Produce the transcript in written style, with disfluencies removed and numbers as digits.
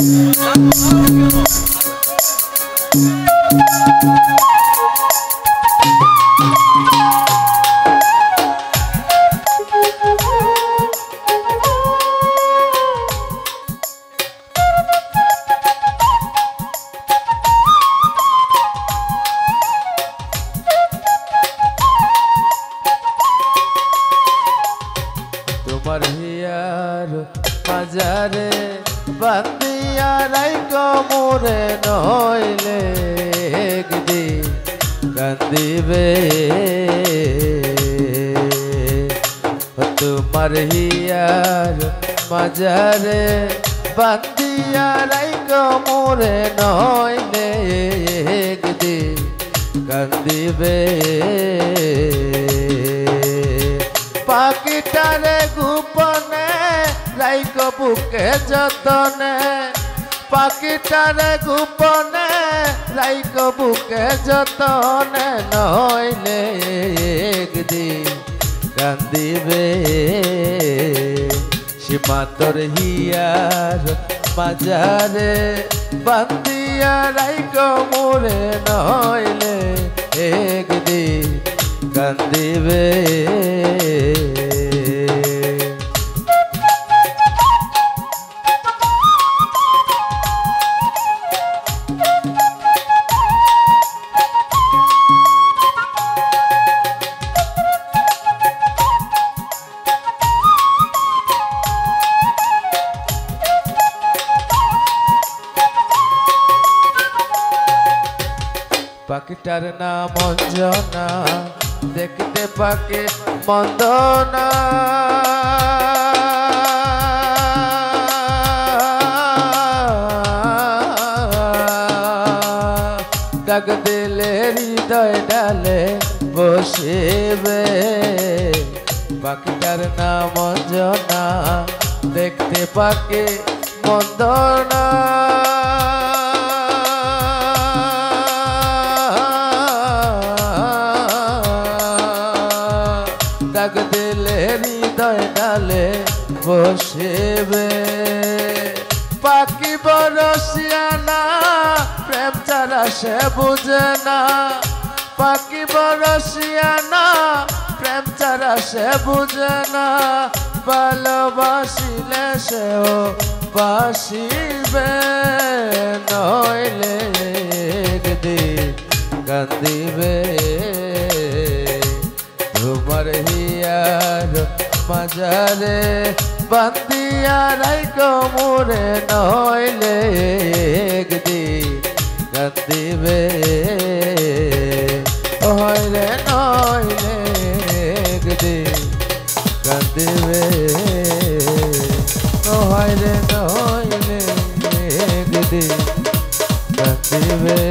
তোমার হিয়ার মাজারে বান্দিয়া রাইকো মোরে নইলে একদিন কান্দিবে। তোমার হিয়ার মাজারে বান্দিয়া রাইকো মোরে নইলে একদিন কান্দিবে। পাখিটারে গোপনে রাইকো বুকে যতনে, পাখিটারে গোপনে রাইকো বুকে যতনে নইলে একদিন কান্দিবে। সীমান্তর হিয়ার মাজারে বান্দিয়া রাইকো মোরে নইলে একদিন কান্দিবে। পাখিটার নাম অঞ্জনা, দেখতে পাখি মন্দ না। ডাক দিলে হৃদয় ডালে বসিবে। পাখিটার নাম অঞ্জনা, দেখতে পাখি মন্দ না। ডাক দিলে হৃদয় ডালে বসিবে। পাখি বরসিয়ানা, প্রেম ছাড়া সে বুঝে না। পাখি বরসিয়ানা, প্রেম ছাড়া সে বুঝে না। ভালোবাসিলে সেও বাসিবে, নইলে একদিন কান্দিবে। তোমার হিয়ার মাজারে বান্দিয়া রাইকো মোরে নইলে একদিন কান্দিবে। হইলে নইলে একদিন কান্দিবে। হইলে নইলে একদিন কান্দিবে।